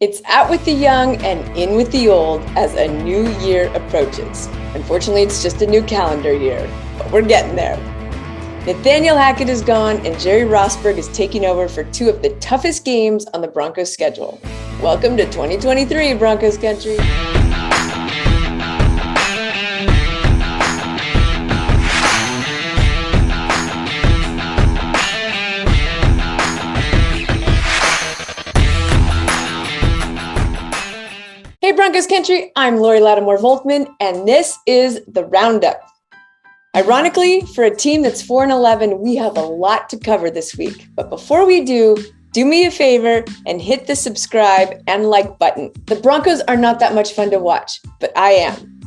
It's out with the young and in with the old as a new year approaches. Unfortunately, it's just a new calendar year, but we're getting there. Nathaniel Hackett is gone and Jerry Rosburg is taking over for two of the toughest games on the Broncos schedule. Welcome to 2023, Broncos country. Hey Broncos country, I'm Lori Lattimore-Volkman, and this is The Roundup. Ironically, for a team that's 4-11, we have a lot to cover this week. But before we do me a favor and hit the subscribe and like button. The Broncos are not that much fun to watch, but I am.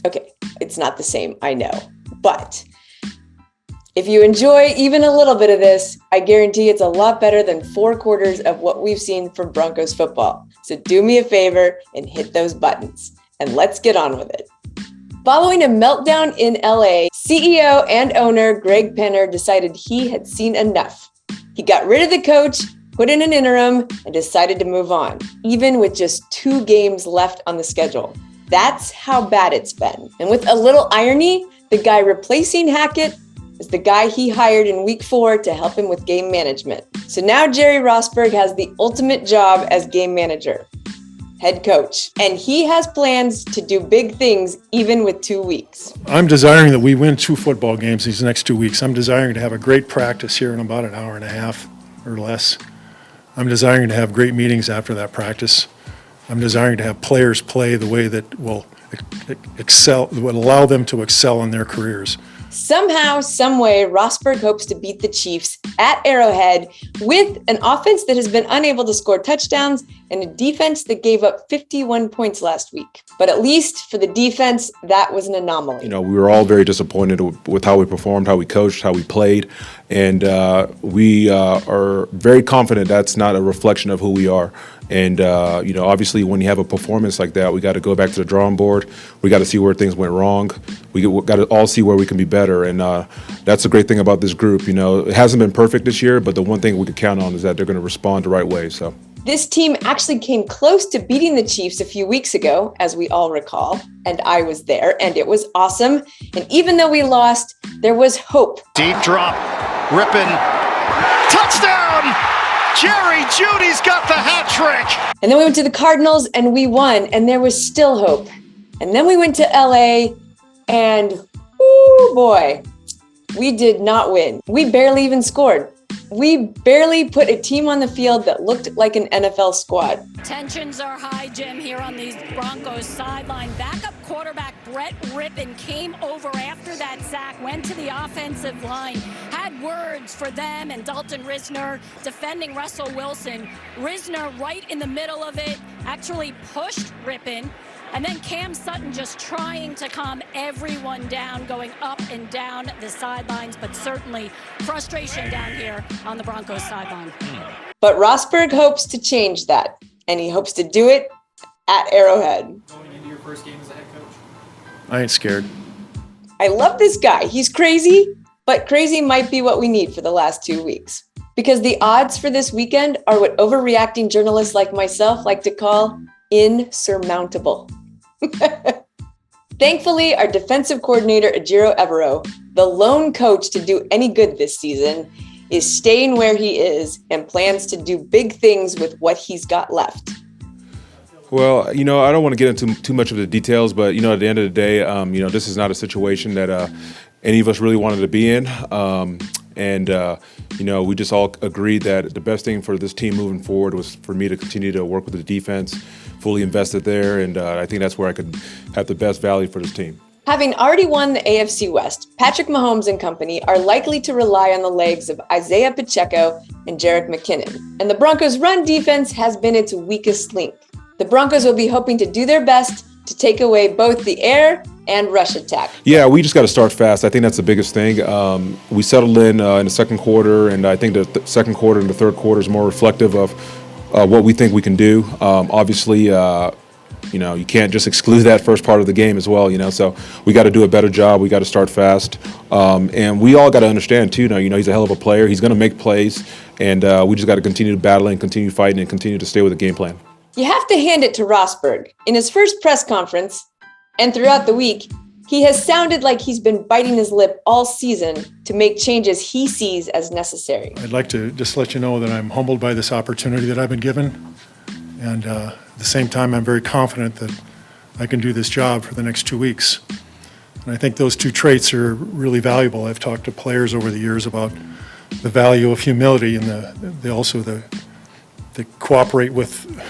Okay, it's not the same, I know. But if you enjoy even a little bit of this, I guarantee it's a lot better than 4 quarters of what we've seen from Broncos football. So do me a favor and hit those buttons, and let's get on with it. Following a meltdown in LA, CEO and owner Greg Penner decided he had seen enough. He got rid of the coach, put in an interim, and decided to move on, even with just 2 games left on the schedule. That's how bad it's been. And with a little irony, the guy replacing Hackett is the guy he hired in week 4 to help him with game management. So now Jerry Rosburg has the ultimate job as game manager, head coach. And he has plans to do big things even with 2 weeks. I'm desiring that we win 2 football games these next 2 weeks. I'm desiring to have a great practice here in about an hour and a half or less. I'm desiring to have great meetings after that practice. I'm desiring to have players play the way that will excel, will allow them to excel in their careers. Somehow, someway, Rosburg hopes to beat the Chiefs at Arrowhead with an offense that has been unable to score touchdowns and a defense that gave up 51 points last week. But at least for the defense, that was an anomaly. You know, we were all very disappointed with how we performed, how we coached, how we played, and we are very confident that's not a reflection of who we are. And, you know, obviously when you have a performance like that, we got to go back to the drawing board. We got to see where things went wrong. We got to all see where we can be better. And that's the great thing about this group. You know, it hasn't been perfect this year, but the one thing we can count on is that they're going to respond the right way. So this team actually came close to beating the Chiefs a few weeks ago, as we all recall. And I was there, and it was awesome. And even though we lost, there was hope. Deep drop, ripping, touchdown! Jeudy's got the hat trick. And then we went to the Cardinals and we won, and there was still hope. And then we went to LA and, oh boy, we did not win. We barely even scored. We barely put a team on the field that looked like an NFL squad. Tensions are high, Jim, here on these Broncos sideline. Backup quarterback Brett Rippon came over after that sack, went to the offensive line, had words for them and Dalton Risner defending Russell Wilson. Risner right in the middle of it, actually pushed Rippon. And then Cam Sutton just trying to calm everyone down, going up and down the sidelines, but certainly frustration down here on the Broncos sideline. But Rosburg hopes to change that, and he hopes to do it at Arrowhead. Going into your first game as a head coach? I ain't scared. I love this guy. He's crazy, but crazy might be what we need for the last 2 weeks. Because the odds for this weekend are what overreacting journalists like myself like to call insurmountable. Thankfully, our defensive coordinator, Ejiro Evero, the lone coach to do any good this season, is staying where he is and plans to do big things with what he's got left. well, you know, I don't want to get into too much of the details, but, you know, at the end of the day, you know, this is not a situation that any of us really wanted to be in. You know, we just all agreed that the best thing for this team moving forward was for me to continue to work with the defense, fully invested there, and I think that's where I could have the best value for this team. Having already won the AFC West, Patrick Mahomes and company are likely to rely on the legs of Isaiah Pacheco and Jerick McKinnon. And the Broncos' run defense has been its weakest link. The Broncos will be hoping to do their best to take away both the air and rush attack. Yeah, we just got to start fast. I think that's the biggest thing. We settled in the second quarter, and I think the second quarter and the third quarter is more reflective of what we think we can do. Obviously, you know, you can't just exclude that first part of the game as well, you know, so we got to do a better job. We got to start fast. And we all got to understand, too, you know, he's a hell of a player. He's going to make plays, and we just got to continue to battle and continue fighting and continue to stay with the game plan. You have to hand it to Rosburg. In his first press conference and throughout the week, he has sounded like he's been biting his lip all season to make changes he sees as necessary. I'd like to just let you know that I'm humbled by this opportunity that I've been given. And at the same time, I'm very confident that I can do this job for the next 2 weeks. And I think those two traits are really valuable. I've talked to players over the years about the value of humility and the cooperate with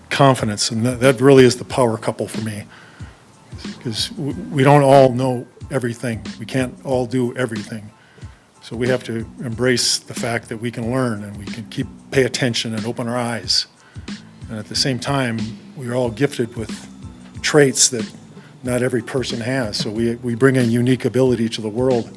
confidence. And that really is the power couple for me. Because we don't all know everything. We can't all do everything. So we have to embrace the fact that we can learn and we can pay attention and open our eyes. And at the same time, we're all gifted with traits that not every person has. So we bring a unique ability to the world.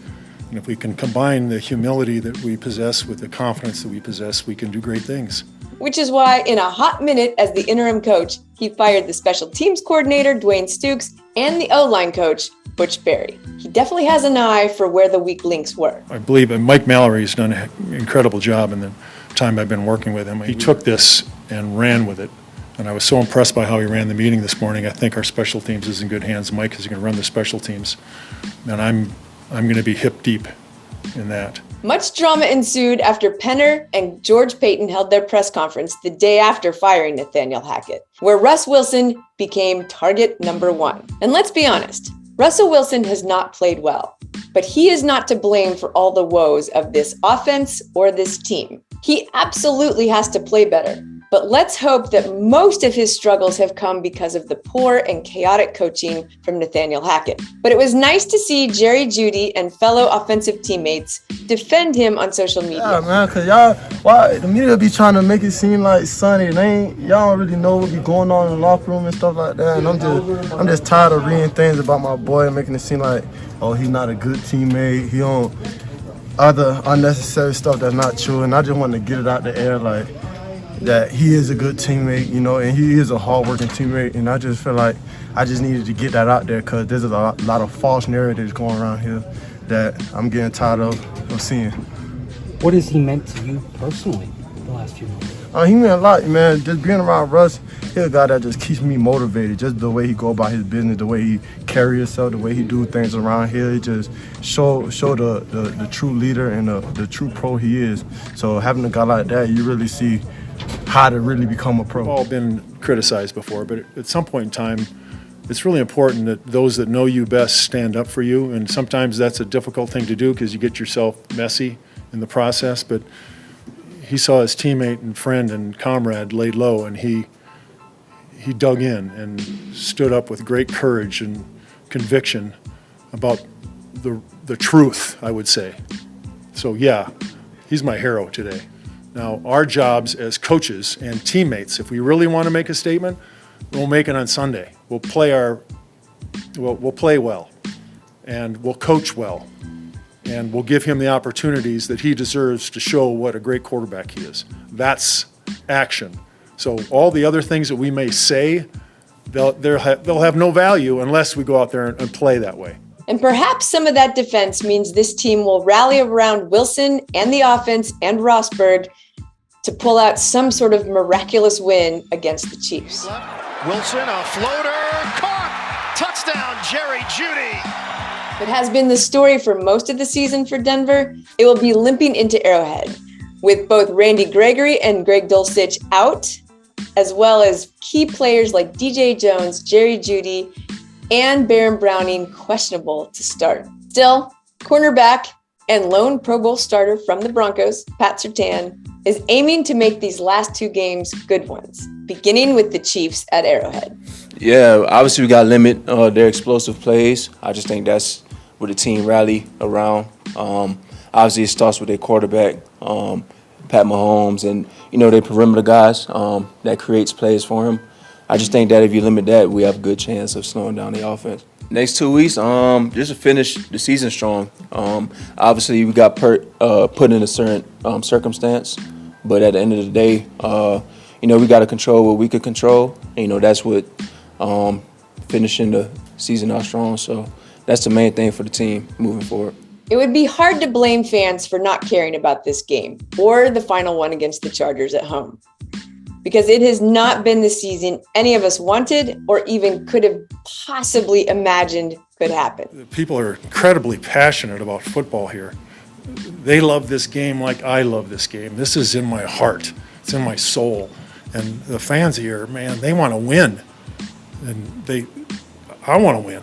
And if we can combine the humility that we possess with the confidence that we possess, we can do great things. Which is why, in a hot minute as the interim coach, he fired the special teams coordinator, Dwayne Stukes, and the O-line coach, Butch Barry. He definitely has an eye for where the weak links were. I believe Mike Mallory has done an incredible job in the time I've been working with him. He took this and ran with it. And I was so impressed by how he ran the meeting this morning. I think our special teams is in good hands. Mike is going to run the special teams. And I'm going to be hip deep in that. Much drama ensued after Penner and George Paton held their press conference the day after firing Nathaniel Hackett, where Russ Wilson became target number one. And let's be honest, Russell Wilson has not played well, but he is not to blame for all the woes of this offense or this team. He absolutely has to play better. But let's hope that most of his struggles have come because of the poor and chaotic coaching from Nathaniel Hackett. But it was nice to see Jerry Jeudy and fellow offensive teammates defend him on social media. Yeah, man, because the media be trying to make it seem like sunny. Y'all don't really know what be going on in the locker room and stuff like that. And I'm just tired of reading things about my boy and making it seem like, oh, he's not a good teammate. He don't other unnecessary stuff that's not true. And I just want to get it out the air, like, that he is a good teammate, and he is a hard-working teammate, and I just feel like I just needed to get that out there because there's a lot of false narratives going around here that I'm getting tired of seeing. What has he meant to you personally the last few months? He meant a lot, man. Just being around Russ, he's a guy that just keeps me motivated. Just the way he go about his business, the way he carry himself, the way he do things around here, it just show the true leader and the true pro he is. So having a guy like that, you really see how to really become a pro. We've all been criticized before, but at some point in time, it's really important that those that know you best stand up for you, and sometimes that's a difficult thing to do because you get yourself messy in the process, but he saw his teammate and friend and comrade laid low, and he dug in and stood up with great courage and conviction about the truth, I would say. So yeah, he's my hero today. Now, our jobs as coaches and teammates, if we really want to make a statement, we'll make it on Sunday. We'll play well, and we'll coach well, and we'll give him the opportunities that he deserves to show what a great quarterback he is. That's action. So all the other things that we may say, they'll have no value unless we go out there and play that way. And perhaps some of that defense means this team will rally around Wilson and the offense and Rosburg to pull out some sort of miraculous win against the Chiefs. Wilson, a floater, caught! Touchdown, Jerry Jeudy! It has been the story for most of the season for Denver. It will be limping into Arrowhead, with both Randy Gregory and Greg Dulcich out, as well as key players like DJ Jones, Jerry Jeudy, and Baron Browning questionable to start. Still, cornerback and lone Pro Bowl starter from the Broncos, Pat Surtain, is aiming to make these last two games good ones, beginning with the Chiefs at Arrowhead. Yeah, obviously we got to limit their explosive plays. I just think that's what the team rally around. Obviously it starts with their quarterback, Pat Mahomes, and, their perimeter guys that creates plays for him. I just think that if you limit that, we have a good chance of slowing down the offense. Next 2 weeks, just to finish the season strong. Obviously, we got put in a certain circumstance, but at the end of the day, we got to control what we could control. That's what finishing the season out strong. So that's the main thing for the team moving forward. It would be hard to blame fans for not caring about this game or the final one against the Chargers at home. because it has not been the season any of us wanted or even could have possibly imagined could happen. People are incredibly passionate about football here. They love this game like I love this game. This is in my heart. It's in my soul. And the fans here, man, they want to win. And I want to win.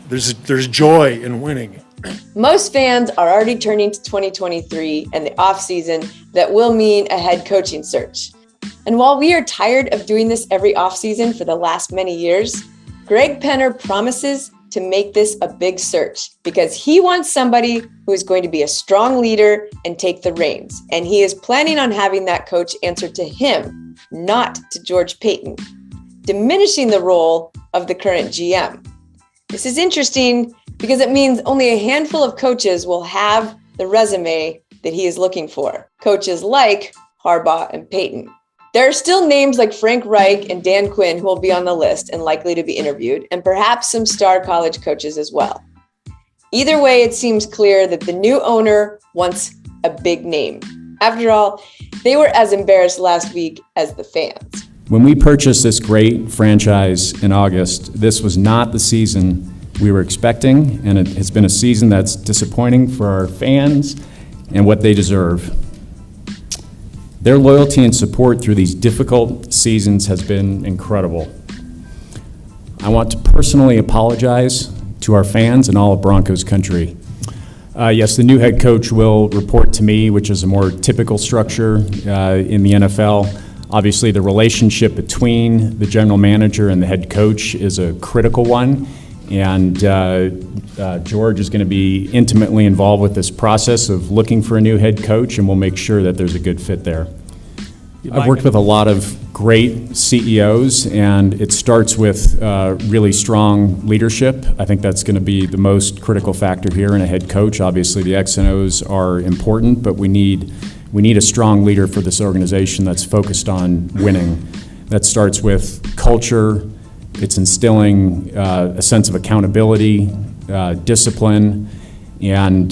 There's joy in winning. Most fans are already turning to 2023 and the offseason that will mean a head coaching search. And while we are tired of doing this every offseason for the last many years, Greg Penner promises to make this a big search because he wants somebody who is going to be a strong leader and take the reins. And he is planning on having that coach answer to him, not to George Paton, diminishing the role of the current GM. This is interesting because it means only a handful of coaches will have the resume that he is looking for. Coaches like Harbaugh and Paton. There are still names like Frank Reich and Dan Quinn who will be on the list and likely to be interviewed, and perhaps some star college coaches as well. Either way, it seems clear that the new owner wants a big name. After all, they were as embarrassed last week as the fans. When we purchased this great franchise in August, this was not the season we were expecting, and it has been a season that's disappointing for our fans and what they deserve. Their loyalty and support through these difficult seasons has been incredible. I want to personally apologize to our fans and all of Broncos country. Yes, the new head coach will report to me, which is a more typical structure in the NFL. Obviously, the relationship between the general manager and the head coach is a critical one, and George is going to be intimately involved with this process of looking for a new head coach, and we'll make sure that there's a good fit there. I've worked with a lot of great CEOs, and it starts with really strong leadership. I think that's going to be the most critical factor here in a head coach. Obviously, the X and O's are important, but we need a strong leader for this organization that's focused on winning. That starts with culture. It's instilling a sense of accountability, discipline, and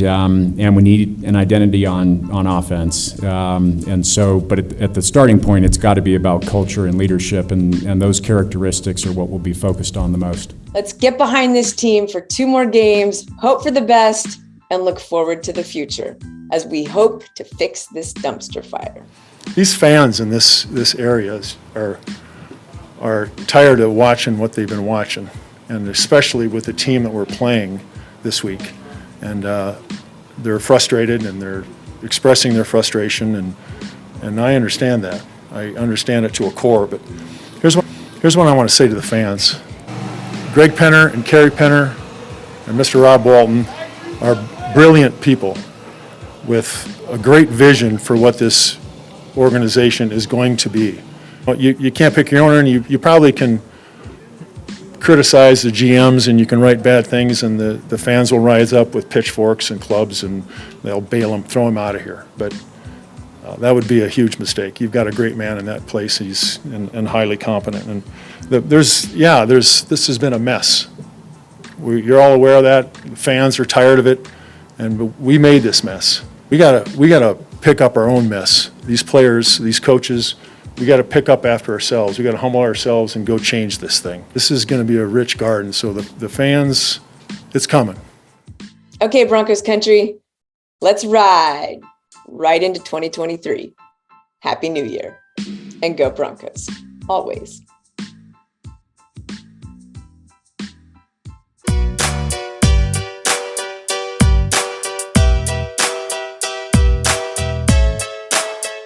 we need an identity on offense. But at the starting point, it's got to be about culture and leadership, and those characteristics are what we'll be focused on the most. Let's get behind this team for 2 more games, hope for the best, and look forward to the future as we hope to fix this dumpster fire. These fans in this area are tired of watching what they've been watching, and especially with the team that we're playing this week. And they're frustrated, and they're expressing their frustration, and I understand that. I understand it to a core, but here's what I want to say to the fans. Greg Penner and Kerry Penner and Mr. Rob Walton are brilliant people with a great vision for what this organization is going to be. You can't pick your owner, and you probably can criticize the GMs, and you can write bad things, and the fans will rise up with pitchforks and clubs, and they'll bail him, throw him out of here. But that would be a huge mistake. You've got a great man in that place. He's and highly competent. And this has been a mess. You're all aware of that. The fans are tired of it, and we made this mess. We gotta pick up our own mess. These players, these coaches. We got to pick up after ourselves. We got to humble ourselves and go change this thing. This is going to be a rich garden. So the fans, it's coming. Okay, Broncos country, let's ride right into 2023. Happy New Year, and go Broncos, always.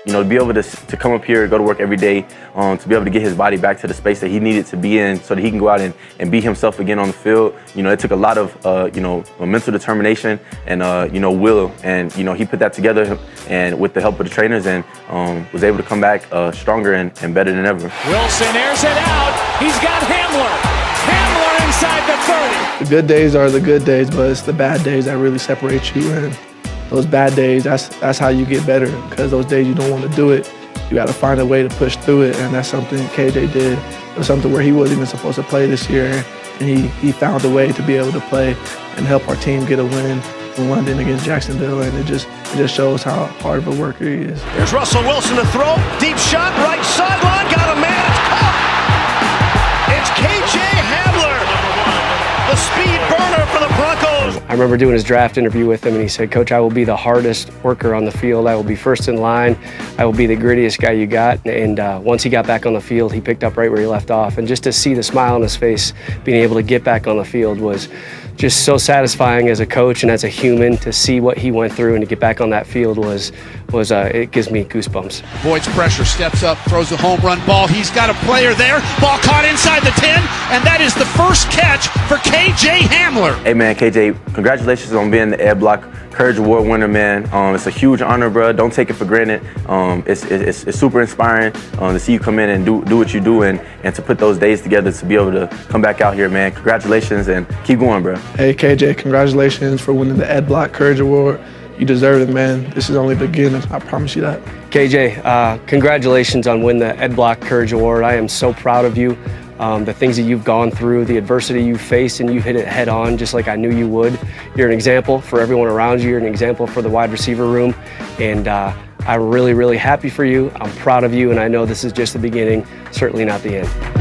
You know, to be able to come up here, go to work every day, to be able to get his body back to the space that he needed to be in so that he can go out and be himself again on the field. You know, it took a lot of, mental determination and, will. And, he put that together and with the help of the trainers and was able to come back stronger and better than ever. Wilson airs it out. He's got Hamler. Hamler inside the 30. The good days are the good days, but it's the bad days that really separate you. And those bad days, that's how you get better, because those days you don't want to do it. You got to find a way to push through it, and that's something KJ did. It was something where he wasn't even supposed to play this year, and he found a way to be able to play and help our team get a win in London against Jacksonville, and it just shows how hard of a worker he is. There's Russell Wilson to throw. Deep shot, right sideline. remember doing his draft interview with him, and he said, "Coach, I will be the hardest worker on the field. I will be first in line. I will be the grittiest guy you got." And once he got back on the field, he picked up right where he left off. And just to see the smile on his face, being able to get back on the field was just so satisfying as a coach and as a human. To see what he went through and to get back on that field was it gives me goosebumps. Avoids pressure, steps up, throws a home run ball. He's got a player there. Ball caught inside the 10, and that is the first catch for KJ Hamler. Hey man, KJ, congratulations on being the Ed Block Courage Award winner, man. It's a huge honor, bro. Don't take it for granted. It's super inspiring to see you come in and do what you do, and to put those days together to be able to come back out here, man. Congratulations and keep going, bro. Hey KJ, congratulations for winning the Ed Block Courage Award. You deserve it, man. This is only the beginning. I promise you that. KJ, congratulations on winning the Ed Block Courage Award. I am so proud of you. The things that you've gone through, the adversity you faced, and you hit it head on just like I knew you would. You're an example for everyone around you. You're an example for the wide receiver room. And I'm really, really happy for you. I'm proud of you, and I know this is just the beginning, certainly not the end.